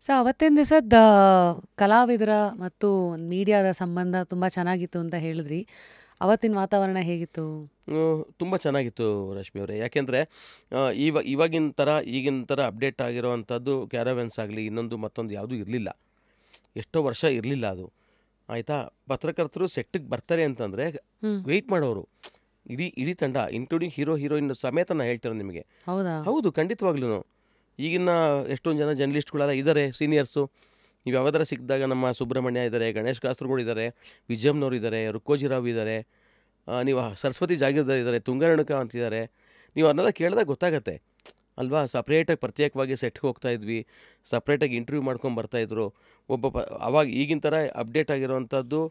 So ಅವತ್ತಿನ ದಿವಸದ ಕಲಾವಿದರ ಮತ್ತು ಮೀಡಿಯಾದ ಸಂಬಂಧ ತುಂಬ ಚೆನ್ನಾಗಿತ್ತು ಅಂತ ಹೇಳಿದ್ರಿ. ಅವತ್ತಿನ ವಾತಾವರಣ ಹೇಗಿತ್ತು? ತುಂಬ ಚೆನ್ನಾಗಿತ್ತು ರಶ್ಮಿ ಅವರೇ. ಯಾಕೆಂದರೆ ಇವಾಗಿನ ಥರ ಈಗಿನ ಥರ ಅಪ್ಡೇಟ್ ಆಗಿರೋವಂಥದ್ದು ಕ್ಯಾರವೆನ್ಸ್ ಆಗಲಿ ಇನ್ನೊಂದು ಮತ್ತೊಂದು ಯಾವುದೂ ಇರಲಿಲ್ಲ. ಎಷ್ಟೋ ವರ್ಷ ಇರಲಿಲ್ಲ ಅದು. ಆಯಿತಾ, ಪತ್ರಕರ್ತರು ಸೆಟ್ಟಿಗೆ ಬರ್ತಾರೆ ಅಂತಂದರೆ ವೆಯ್ಟ್ ಮಾಡೋರು ಇಡೀ ತಂಡ, ಇನ್ಕ್ಲೂಡಿಂಗ್ ಹೀರೋಯಿನ್ ಸಮೇತ ನಾನು ಹೇಳ್ತಿರೋದು ನಿಮಗೆ. ಹೌದಾ? ಹೌದು, ಖಂಡಿತವಾಗ್ಲೂ. ಈಗಿನ ಎಷ್ಟೊಂದು ಜನ ಜರ್ನಲಿಸ್ಟ್ಗಳೆಲ್ಲ ಇದ್ದಾರೆ, ಸೀನಿಯರ್ಸು. ನೀವು ಯಾವ್ದಾರ ಸಿಕ್ಕಿದಾಗ ನಮ್ಮ ಸುಬ್ರಹ್ಮಣ್ಯ ಇದ್ದಾರೆ, ಗಣೇಶ್ ಕಾಸರಗೋಡು ಇದ್ದಾರೆ, ವಿಜಯಮ್ನವ್ರು ಇದ್ದಾರೆ, ರುಕ್ಕೋಜಿರಾವ್ ಇದ್ದಾರೆ, ನೀವು ಸರಸ್ವತಿ ಜಾಗೀರ್ದಾರ್ ಇದ್ದಾರೆ, ತುಂಗರೇಣುಕ ಅಂತಿದ್ದಾರೆ. ನೀವು ಅದನ್ನೆಲ್ಲ ಕೇಳಿದಾಗ ಗೊತ್ತಾಗತ್ತೆ ಅಲ್ವಾ. ಸಪ್ರೇಟಾಗಿ ಪ್ರತ್ಯೇಕವಾಗಿ ಸೆಟ್ಗೆ ಹೋಗ್ತಾ ಇದ್ವಿ, ಸಪ್ರೇಟಾಗಿ ಇಂಟರ್ವ್ಯೂ ಮಾಡ್ಕೊಂಡು ಬರ್ತಾಯಿದ್ರು. ಅವಾಗ ಈಗಿನ ಥರ ಅಪ್ಡೇಟ್ ಆಗಿರೋವಂಥದ್ದು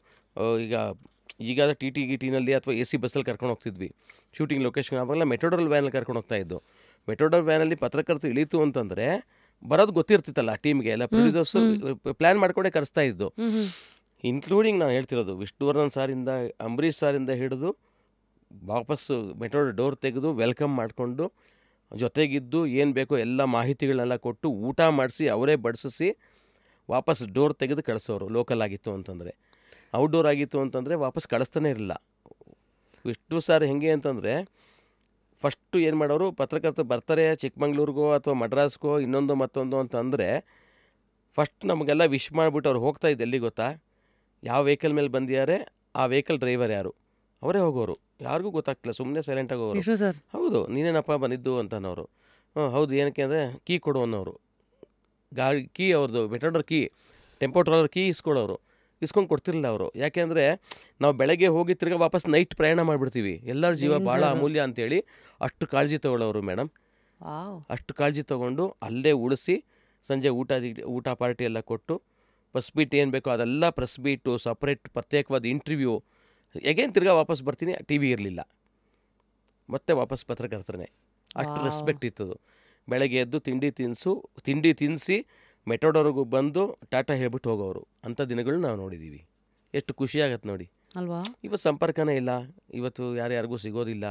ಈಗ ಟಿ ಟಿನಲ್ಲಿ ಅಥವಾ AC ಬಸ್ಸಲ್ಲಿ ಕರ್ಕೊಂಡು ಹೋಗ್ತಿದ್ವಿ ಶೂಟಿಂಗ್ ಲೊಕೇಶನ್. ಆವಾಗೆಲ್ಲ ಮೆಟ್ರೋಡಲ್ ವ್ಯಾನಲ್ಲಿ ಕರ್ಕೊಂಡು ಹೋಗ್ತಾ ಇದ್ದು. ಮೆಟ್ರೋಡಲ್ ವ್ಯಾನಲ್ಲಿ ಪತ್ರಕರ್ತರು ಇಳೀತು ಅಂತಂದರೆ ಬರೋದು ಗೊತ್ತಿರ್ತಿತ್ತಲ್ಲ ಟೀಮ್ಗೆ, ಎಲ್ಲ ಪ್ರೊಡ್ಯೂಸರ್ಸು ಪ್ಲ್ಯಾನ್ ಮಾಡ್ಕೊಂಡೇ ಕರೆಸ್ತಾ ಇದ್ದು. ಇನ್ಕ್ಲೂಡಿಂಗ್ ನಾನು ಹೇಳ್ತಿರೋದು ವಿಷ್ಣುವರ್ಧನ್ ಸಾರಿಂದ, ಅಂಬರೀಷ್ ಸಾರಿಂದ ಹಿಡಿದು ವಾಪಸ್ಸು ಮೆಟ್ರೋ ಡೋರ್ ತೆಗೆದು ವೆಲ್ಕಮ್ ಮಾಡಿಕೊಂಡು ಜೊತೆಗಿದ್ದು ಏನು ಬೇಕೋ ಎಲ್ಲ ಮಾಹಿತಿಗಳನ್ನೆಲ್ಲ ಕೊಟ್ಟು ಊಟ ಮಾಡಿಸಿ ಅವರೇ ಬಡಿಸಿ ವಾಪಸ್ ಡೋರ್ ತೆಗೆದು ಕಳಿಸೋರು. ಲೋಕಲ್ ಆಗಿತ್ತು ಅಂತಂದರೆ. ಔಟ್ಡೋರ್ ಆಗಿತ್ತು ಅಂತಂದರೆ ವಾಪಸ್ ಕಳಿಸ್ತಾನೆ ಇರಲಿಲ್ಲ. ವಿಷ್ಣು ಸಾರ್ ಹೆಂಗೆ ಅಂತಂದರೆ ಫಸ್ಟು ಏನು ಮಾಡೋರು, ಪತ್ರಕರ್ತರು ಬರ್ತಾರೆ ಚಿಕ್ಕಮಂಗ್ಳೂರಿಗೋ ಅಥವಾ ಮಡ್ರಾಸ್ಗೋ ಇನ್ನೊಂದು ಮತ್ತೊಂದು ಅಂತಂದರೆ ಫಸ್ಟ್ ನಮಗೆಲ್ಲ ವಿಶ್ ಮಾಡಿಬಿಟ್ಟು ಅವ್ರು ಹೋಗ್ತಾ ಇದ್ದು ಎಲ್ಲಿ ಗೊತ್ತಾ, ಯಾವ ವೆಹಿಕಲ್ ಮೇಲೆ ಬಂದಿದ್ದಾರೆ ಆ ವೆಹಿಕಲ್ ಡ್ರೈವರ್ ಯಾರು ಅವರೇ ಹೋಗೋರು. ಯಾರಿಗೂ ಗೊತ್ತಾಗ್ತಿಲ್ಲ, ಸುಮ್ಮನೆ ಸೈಲೆಂಟಾಗಿ ಹೋಗೋರು. ಹೌದು, ನೀನೇನಪ್ಪ ಬಂದಿದ್ದು ಅಂತನವರು. ಹೌದು, ಏನಕ್ಕೆ ಅಂದರೆ ಕೀ ಕೊಡು ಅನ್ನೋರು. ಗಾಡಿ ಕೀ ಅವ್ರದ್ದು ಮೆಟ್ರೋಡರ್ ಕೀ, ಟೆಂಪೋ ಟ್ರಾವಲರ್ ಕೀ ಇಸ್ಕೊಂಡು ಕೊಡ್ತಿರಲಿಲ್ಲ ಅವರು. ಯಾಕೆಂದರೆ ನಾವು ಬೆಳಗ್ಗೆ ಹೋಗಿ ತಿರ್ಗಿ ವಾಪಸ್ ನೈಟ್ ಪ್ರಯಾಣ ಮಾಡಿಬಿಡ್ತೀವಿ, ಎಲ್ಲರ ಜೀವ ಭಾಳ ಅಮೂಲ್ಯ ಅಂತೇಳಿ ಅಷ್ಟು ಕಾಳಜಿ ತೊಗೊಳ್ಳೋರು ಮೇಡಮ್. ಅಷ್ಟು ಕಾಳಜಿ ತೊಗೊಂಡು ಅಲ್ಲೇ ಉಳಿಸಿ ಸಂಜೆ ಊಟ ಪಾರ್ಟಿ ಎಲ್ಲ ಕೊಟ್ಟು ಪ್ರೆಸ್ ಬೀಟ್ ಏನು ಬೇಕೋ ಅದೆಲ್ಲ ಪ್ರೆಸ್ ಬೀಟು ಸಪ್ರೇಟ್ ಪ್ರತ್ಯೇಕವಾದ ಇಂಟರ್ವ್ಯೂ. ಹೇಗೇನು ತಿರ್ಗಾ ವಾಪಸ್ ಬರ್ತೀನಿ, TV ಇರಲಿಲ್ಲ, ಮತ್ತೆ ವಾಪಸ್ ಪತ್ರಕರ್ತರೇ. ಅಷ್ಟು ರೆಸ್ಪೆಕ್ಟ್ ಇತ್ತದು. ಬೆಳಗ್ಗೆ ಎದ್ದು ತಿಂಡಿ ತಿನ್ನಿಸಿ ಮೆಟ್ರೋಡವ್ರಿಗೂ ಬಂದು ಟಾಟಾ ಹೇಳ್ಬಿಟ್ಟು ಹೋಗೋರು. ಅಂಥ ದಿನಗಳು ನಾವು ನೋಡಿದ್ದೀವಿ. ಎಷ್ಟು ಖುಷಿಯಾಗತ್ತೆ ನೋಡಿ ಅಲ್ವಾ. ಇವತ್ತು ಸಂಪರ್ಕನೇ ಇಲ್ಲ, ಇವತ್ತು ಯಾರ್ಯಾರಿಗೂ ಸಿಗೋದಿಲ್ಲ.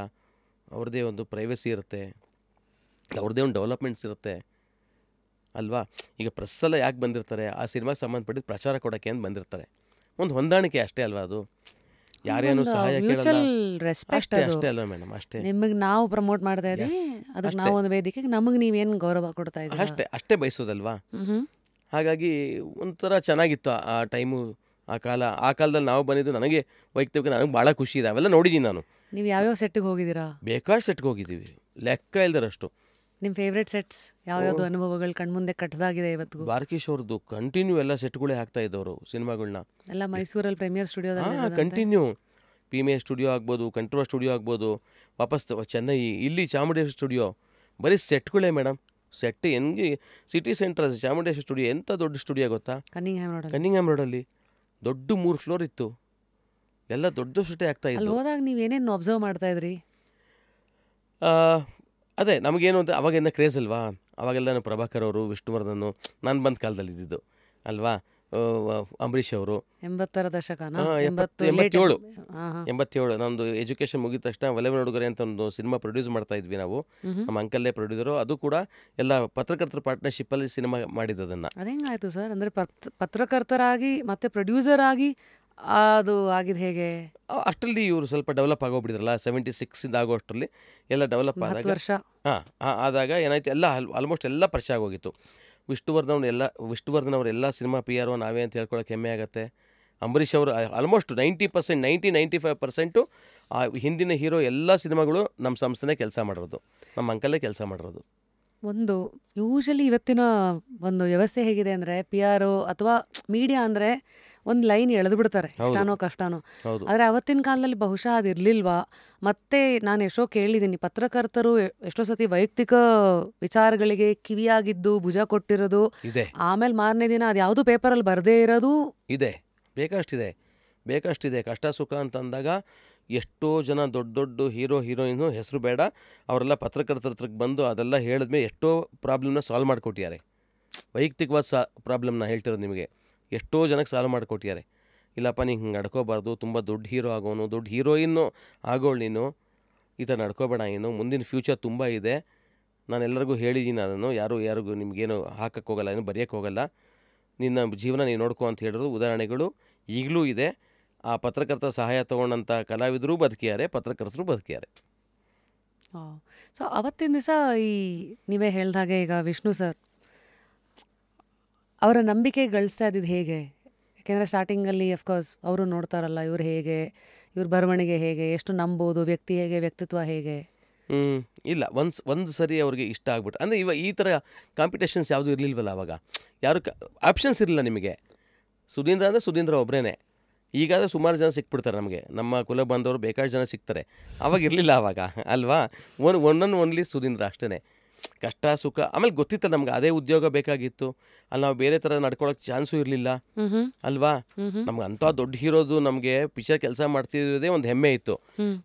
ಅವ್ರದ್ದೇ ಒಂದು ಪ್ರೈವಸಿ ಇರುತ್ತೆ, ಅವ್ರದ್ದೇ ಒಂದು ಡೆವಲಪ್ಮೆಂಟ್ಸ್ ಇರುತ್ತೆ ಅಲ್ವಾ. ಈಗ ಪ್ರೆಸ್ಸೆಲ್ಲ ಯಾಕೆ ಬಂದಿರ್ತಾರೆ, ಆ ಸಿನಿಮಾಗೆ ಸಂಬಂಧಪಟ್ಟಿದ್ದು ಪ್ರಚಾರ ಕೊಡೋಕ್ಕೆ ಅಂತ ಬಂದಿರ್ತಾರೆ. ಒಂದು ಹೊಂದಾಣಿಕೆ ಅಷ್ಟೇ ಅಲ್ವಾ ಅದು. ಯಾರೇನು ಸಹಾಯ ಅಷ್ಟೇ ಅಲ್ವಾ ಮೇಡಮ್. ಅಷ್ಟೇ ನಿಮಗೆ ನಾವು ಪ್ರಮೋಟ್ ಮಾಡ್ತಾ ಇದ್ದೀವಿ, ಅದಕ್ಕೆ ನಾವು ಒಂದು ವೇದಿಕೆಗೆ ನಮಗೆ ನೀವೇನು ಗೌರವ ಕೊಡ್ತಾ ಇದ್ದೀವಿ ಅಷ್ಟೇ ಬಯಸೋದಲ್ವಾ. ಹಾಗಾಗಿ ಒಂಥರ ಚೆನ್ನಾಗಿತ್ತು ಆ ಟೈಮು, ಆ ಕಾಲದಲ್ಲಿ ನಾವು ಬಂದಿದ್ದು. ನನಗೆ ವೈಯಕ್ತಿಕ ನನಗೆ ಭಾಳ ಖುಷಿ ಇದೆ, ಅವೆಲ್ಲ ನೋಡಿದ್ದೀನಿ ನಾನು. ನೀವು ಯಾವ್ಯಾವ ಸೆಟ್ಟಿಗೆ ಹೋಗಿದ್ದೀರಾ? ಬೇಕಾದ ಸೆಟ್ಗೆ ಹೋಗಿದ್ದೀವಿ, ಲೆಕ್ಕ ಇಲ್ದರಷ್ಟು. ನಿಮ್ಮ ಫೇವ್ರೇಟ್ ಸೆಟ್ಸ್ ಯಾವ್ಯಾವುದು ಅನುಭವಗಳು ಕಣ್ಮುಂದೆ ಕಟ್ಟದಾಗಿದೆ ಇವತ್ತು? ಬಾರ್ಕಿಶ್ ಅವ್ರದ್ದು ಕಂಟಿನ್ಯೂ ಎಲ್ಲ ಸೆಟ್ಗಳೇ ಹಾಕ್ತಾ ಇದ್ದವರು ಸಿನಿಮಾಗಳನ್ನ. ಎಲ್ಲ ಮೈಸೂರಲ್ಲಿ ಪ್ರೀಮಿಯರ್ ಸ್ಟುಡಿಯೋದಲ್ಲಿ ಕಂಟಿನ್ಯೂ ಪ್ರೀಮಿಯರ್ ಸ್ಟುಡಿಯೋ ಆಗ್ಬೋದು, ಕಂಟ್ರೋಲ್ ಸ್ಟುಡಿಯೋ ಆಗ್ಬೋದು, ವಾಪಸ್ ಚೆನ್ನೈ, ಇಲ್ಲಿ ಚಾಮುಂಡೇಶ್ವರಿ ಸ್ಟುಡಿಯೋ. ಬರೀ ಸೆಟ್ಗಳೇ ಮೇಡಮ್. ಸೆಟ್ ಹೆಂಗೆ ಸಿಟಿ ಸೆಂಟರ್ ಚಾಮುಂಡೇಶ್ವರಿ ಸ್ಟುಡಿಯೋ ಎಂಥ ದೊಡ್ಡ ಸ್ಟುಡಿಯೋ ಗೊತ್ತಾ, ಕನ್ನಿಂಗ್ಹ್ಯಾಮ್ ರೋಡಲ್ಲಿ ದೊಡ್ಡ 3 ಫ್ಲೋರ್ ಇತ್ತು. ಎಲ್ಲ ದೊಡ್ಡ ಸೆಟ್ಟೇ ಆಗ್ತಾ ಇತ್ತು. ಹೋದಾಗ ನೀವೇನೇನು ಅಬ್ಸರ್ವ್ ಮಾಡ್ತಾ ಇದ್ರಿ? ಅದೇ ನಮಗೇನು ಅಂತ ಅವಾಗೆಲ್ಲ ಕ್ರೇಜ್ ಅಲ್ವಾ. ಅವಾಗೆಲ್ಲ ಪ್ರಭಾಕರ್ ಅವರು, ವಿಷ್ಣುವರ್ಧನ್, ನಾನು ಬಂದ ಕಾಲದಲ್ಲಿ ಇದ್ದಿದ್ದು ಅಲ್ವಾ. ಅಂಬರೀಷ್ ಅವರು 80ರ ದಶಕನ 87 ನಮ್ಮದು ಎಜುಕೇಷನ್ ಮುಗಿದ ತಕ್ಷಣ ಒಲವಿನ ಹುಡುಗರೆ ಅಂತ ಒಂದು ಸಿನಿಮಾ ಪ್ರೊಡ್ಯೂಸ್ ಮಾಡ್ತಾ ಇದ್ವಿ ನಾವು. ನಮ್ಮ ಅಂಕಲ್ಲೇ ಪ್ರೊಡ್ಯೂಸರು. ಅದು ಕೂಡ ಎಲ್ಲ ಪತ್ರಕರ್ತರ ಪಾರ್ಟ್ನರ್ಶಿಪ್ಪಲ್ಲಿ ಸಿನಿಮಾ ಮಾಡಿದ್ದದನ್ನು. ಅದೇಂಗಾಯ್ತು ಸರ್? ಅಂದರೆ ಪತ್ರಕರ್ತರಾಗಿ ಮತ್ತೆ ಪ್ರೊಡ್ಯೂಸರ್ ಆಗಿ ಅದು ಆಗಿದ್ದು ಹೇಗೆ? ಅಷ್ಟರಲ್ಲಿ ಇವರು ಸ್ವಲ್ಪ ಡೆವಲಪ್ ಆಗೋಗ್ಬಿಟ್ಟಿದ್ರಲ್ಲ, 76 ಆಗೋ ಅಷ್ಟರಲ್ಲಿ ಎಲ್ಲ ಡೆವಲಪ್ ಆದಾಗ ಆದಾಗ ಏನಾಯ್ತು, ಎಲ್ಲ ಆಲ್ಮೋಸ್ಟ್ ಎಲ್ಲ ಪರಿಚಯ ಆಗೋಗಿತ್ತು. ವಿಷ್ಣುವರ್ಧನ್ ಅವರೆಲ್ಲ ಸಿನಿಮಾ PRO ನಾವೇ ಅಂತ ಹೇಳ್ಕೊಳಕ್ಕೆ ಹೆಮ್ಮೆ ಆಗುತ್ತೆ. ಅಂಬರೀಷ್ ಅವರು ಆಲ್ಮೋಸ್ಟ್ 90%, 95% ಆ ಹಿಂದಿನ ಹೀರೋ ಎಲ್ಲ ಸಿನಿಮಾಗಳು ನಮ್ಮ ಸಂಸ್ಥೆನೇ ಕೆಲಸ ಮಾಡಿರೋದು, ನಮ್ಮ ಅಂಕಲ್ಲೇ ಕೆಲಸ ಮಾಡಿರೋದು. ಒಂದು ಯೂಶಲಿ ಇವತ್ತಿನ ಒಂದು ವ್ಯವಸ್ಥೆ ಹೇಗಿದೆ ಅಂದರೆ, PRO ಅಥವಾ ಮೀಡಿಯಾ ಅಂದರೆ ಒಂದು ಲೈನ್ ಎಳೆದು ಬಿಡ್ತಾರೆ, ಇಷ್ಟಾನೋ ಕಷ್ಟಾನೋ. ಆದರೆ ಅವತ್ತಿನ ಕಾಲದಲ್ಲಿ ಬಹುಶಃ ಅದು ಇರಲಿಲ್ವಾ? ಮತ್ತೆ ನಾನು ಎಷ್ಟೋ ಕೇಳಿದ್ದೀನಿ, ಪತ್ರಕರ್ತರು ಎಷ್ಟೋ ಸತಿ ವೈಯಕ್ತಿಕ ವಿಚಾರಗಳಿಗೆ ಕಿವಿಯಾಗಿದ್ದು ಭುಜ ಕೊಟ್ಟಿರೋದು, ಆಮೇಲೆ ಮಾರನೇ ದಿನ ಅದು ಯಾವುದು ಪೇಪರಲ್ಲಿ ಬರದೇ ಇರೋದು ಇದೆ. ಬೇಕಷ್ಟಿದೆ. ಕಷ್ಟ ಸುಖ ಅಂತಂದಾಗ ಎಷ್ಟೋ ಜನ ದೊಡ್ಡ ಹೀರೋಯಿನ್ನು ಹೆಸರು ಬೇಡ, ಅವರೆಲ್ಲ ಪತ್ರಕರ್ತರ ಹತ್ರಕ್ಕೆ ಬಂದು ಅದೆಲ್ಲ ಹೇಳಿದ್ಮೇಲೆ ಎಷ್ಟೋ ಪ್ರಾಬ್ಲಮ್ನ ಸಾಲ್ವ್ ಮಾಡಿಕೊಟ್ಟಿದ್ದಾರೆ. ವೈಯಕ್ತಿಕವಾದ ಪ್ರಾಬ್ಲಮ್ನ ಹೇಳ್ತಿರೋದು ನಿಮಗೆ. ಎಷ್ಟೋ ಜನಕ್ಕೆ ಸಾಲ್ವ್ ಮಾಡಿಕೊಟ್ಟಿದ್ದಾರೆ. ಇಲ್ಲಪ್ಪ ನೀನು ಹಿಂಗೆ ನಡ್ಕೋಬಾರ್ದು, ತುಂಬ ದೊಡ್ಡ ಹೀರೋ ಆಗೋನು, ದೊಡ್ಡ ಹೀರೋಯಿನ್ನು ಆಗೋಳು ನೀನು, ಈ ಥರ ನಡ್ಕೋಬೇಡ, ನೀನು ಮುಂದಿನ ಫ್ಯೂಚರ್ ತುಂಬ ಇದೆ. ನಾನು ಎಲ್ಲರಿಗೂ ಹೇಳಿದ್ದೀನಿ ಅದನ್ನು. ಯಾರಿಗೂ ನಿಮಗೇನು ಹಾಕಕ್ಕೆ ಹೋಗಲ್ಲ, ಏನು ಬರೆಯೋಕ್ಕೆ ಹೋಗಲ್ಲ. ನಿನ್ನ ಜೀವನ ನೀನು ನೋಡ್ಕೊ ಅಂತ ಹೇಳಿದ್ರು ಉದಾಹರಣೆಗಳು ಈಗಲೂ ಇದೆ. ಆ ಪತ್ರಕರ್ತರ ಸಹಾಯ ತೊಗೊಂಡಂಥ ಕಲಾವಿದರು ಬದುಕಿದ್ದಾರೆ, ಪತ್ರಕರ್ತರು ಬದುಕಿದ್ದಾರೆ. ಸೊ ಅವತ್ತಿನ ದಿವಸ ಈ ನೀವೇ ಹೇಳ್ದಾಗೆ ಈಗ ವಿಷ್ಣು ಸರ್ ಅವರ ನಂಬಿಕೆ ಗಳಿಸ್ತಾ ಇದ್ದಿದ್ದು ಹೇಗೆ? ಯಾಕೆಂದರೆ ಸ್ಟಾರ್ಟಿಂಗಲ್ಲಿ ಅಫ್ಕೋರ್ಸ್ ಅವರು ನೋಡ್ತಾರಲ್ಲ ಇವ್ರು ಹೇಗೆ, ಇವ್ರ ಬರವಣಿಗೆ ಹೇಗೆ, ಎಷ್ಟು ನಂಬೋದು, ವ್ಯಕ್ತಿ ಹೇಗೆ, ವ್ಯಕ್ತಿತ್ವ ಹೇಗೆ? ಇಲ್ಲ, ಒಂದು ಸರಿ ಅವ್ರಿಗೆ ಇಷ್ಟ ಆಗ್ಬಿಟ್ಟು ಅಂದರೆ ಈ ಥರ ಕಾಂಪಿಟೇಷನ್ಸ್ ಯಾವುದೂ ಇರಲಿಲ್ವಲ್ಲ ಆವಾಗ. ಯಾರು ಆಪ್ಷನ್ಸ್ ಇರಲಿಲ್ಲ ನಿಮಗೆ. ಸುಧೀಂದ್ರ ಅಂದರೆ ಸುಧೀಂದ್ರ ಒಬ್ಬರೇ. ಈಗಾದರೆ ಸುಮಾರು ಜನ ಸಿಕ್ಬಿಡ್ತಾರೆ ನಮಗೆ, ನಮ್ಮ ಕುಲ ಬಂದವರು ಬೇಕಾಷ್ಟು ಜನ ಸಿಗ್ತಾರೆ. ಆವಾಗ ಇರಲಿಲ್ಲ ಆವಾಗ ಅಲ್ವಾ. ಓನ್ಲಿ ಸುಧೀಂದ್ರ ಅಷ್ಟೇ. ಕಷ್ಟ ಸುಖ ಆಮೇಲೆ ಗೊತ್ತಿತ್ತು ನಮ್ಗೆ ಅದೇ ಉದ್ಯೋಗ ಬೇಕಾಗಿತ್ತು. ಅಲ್ಲಿ ನಾವು ಬೇರೆ ಥರ ನಡ್ಕೊಳ್ಳೋಕೆ ಚಾನ್ಸು ಇರಲಿಲ್ಲ ಅಲ್ವಾ. ನಮ್ಗೆ ಅಂಥ ದೊಡ್ಡ ಹೀರೋದು ನಮಗೆ ಪಿಕ್ಚರ್ ಕೆಲಸ ಮಾಡ್ತಿರೋದೇ ಒಂದು ಹೆಮ್ಮೆ ಇತ್ತು.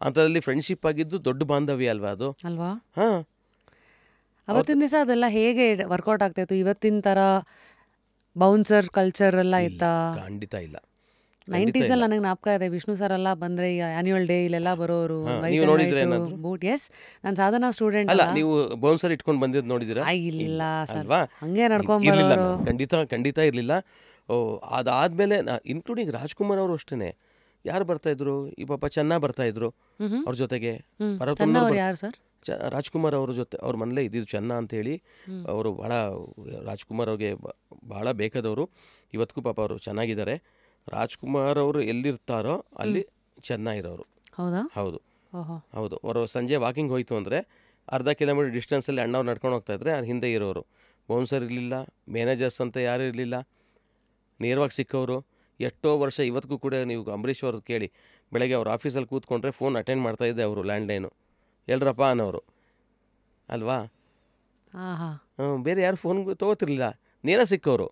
ಅಂಥದ್ರಲ್ಲಿ ಫ್ರೆಂಡ್ಶಿಪ್ ಆಗಿದ್ದು ದೊಡ್ಡ ಬಾಂಧವ್ಯ ಅಲ್ವಾ ಅದು ಅಲ್ವಾ. ಹಾಂ, ಅವತ್ತಿನ ದಿವಸ ಅದೆಲ್ಲ ಹೇಗೆ ವರ್ಕೌಟ್ ಆಗ್ತಾಯಿತ್ತು? ಇವತ್ತಿನ ಥರ ಬೌನ್ಸರ್ ಕಲ್ಚರ್ ಎಲ್ಲ ಇತ್ತಾ? ಖಂಡಿತ ಇಲ್ಲ. 90s ಅಲ್ಲಿ ನನಗೆ ಜ್ಞಾಪಕ ಇದೆ, ವಿಷ್ಣು ಸರ್ ಎಲ್ಲ ಬಂದರೆ ಈಗ ಆ್ಯನ್ಯುವಲ್ ಡೇ ಇಲ್ಲೆಲ್ಲ ಬರೋರು, ಬೂಟ್. ಎಸ್, ನಾನು ಸಾಧನಾ ಸ್ಟೂಡೆಂಟ್ ಅಲ್ಲ. ನೀವು ಬೌನ್ಸರ್ ಇಟ್ಕೊಂಡು ಬಂದಿದ್ದು ನೋಡಿದ್ದೀರಾ? ಇಲ್ಲ ಸರ್, ಅಲ್ವಾ, ಹಂಗೆ ನಡ್ಕೊಂಡ್ಬರೋರು. ಖಂಡಿತ ಇರಲಿಲ್ಲ. ಅದಾದಮೇಲೆ ಇನ್ಕ್ಲೂಡಿಂಗ್ ರಾಜ್ಕುಮಾರ್ ಅವರು ಅಷ್ಟೇ. ಯಾರು ಬರ್ತಾಯಿದ್ರು? ಈ ಪಾಪ ಚೆನ್ನಾಗಿ ಬರ್ತಾಯಿದ್ರು ಅವ್ರ ಜೊತೆಗೆ. ಯಾರು ಸರ್? ರಾಜ್ಕುಮಾರ್ ಅವ್ರ ಜೊತೆ ಅವ್ರ ಮನೇಲೇ ಇದ್ದಿದ್ದು ಚೆನ್ನ ಅಂತೇಳಿ. ಅವರು ಭಾಳ ರಾಜ್ಕುಮಾರ್ ಅವ್ರಿಗೆ ಭಾಳ ಬೇಕಾದವರು. ಇವತ್ತಿಗೂ ಪಾಪ ಅವರು ಚೆನ್ನಾಗಿದ್ದಾರೆ. ರಾಜ್ಕುಮಾರ್ ಅವರು ಎಲ್ಲಿರ್ತಾರೋ ಅಲ್ಲಿ ಚೆನ್ನಾಗಿರೋರು. ಹೌದಾ? ಹೌದು. ಅವರು ಸಂಜೆ ವಾಕಿಂಗ್ ಹೋಯ್ತು ಅಂದರೆ ಅರ್ಧ ಕಿಲೋಮೀಟರ್ ಡಿಸ್ಟೆನ್ಸಲ್ಲಿ ಅಣ್ಣವ್ರು ನಡ್ಕೊಂಡು ಹೋಗ್ತಾಯಿದ್ರೆ ಅದು ಹಿಂದೆ ಇರೋರು. ಬೌನ್ಸರ್ ಇರಲಿಲ್ಲ, ಮ್ಯಾನೇಜರ್ಸ್ ಅಂತ ಯಾರೂ ಇರಲಿಲ್ಲ, ನೇರವಾಗಿ ಸಿಕ್ಕವರು. ಎಷ್ಟೋ ವರ್ಷ ಇವತ್ತಿಗೂ ಕೂಡ ನೀವು ಅಂಬರೀಷ್ ಅವ್ರದ್ದು ಕೇಳಿ, ಬೆಳಗ್ಗೆ ಅವ್ರ ಆಫೀಸಲ್ಲಿ ಕೂತ್ಕೊಂಡ್ರೆ ಫೋನ್ ಅಟೆಂಡ್ ಮಾಡ್ತಾಯಿದ್ದೆ ಅವರು, ಲ್ಯಾಂಡ್ಲೈನು. ಎಲ್ರಪ್ಪ ಅನ್ನೋರು ಅಲ್ವಾ. ಬೇರೆ ಯಾರು ಫೋನ್ ತೊಗೋತಿರ್ಲಿಲ್ಲ, ನೇರ ಸಿಕ್ಕವರು.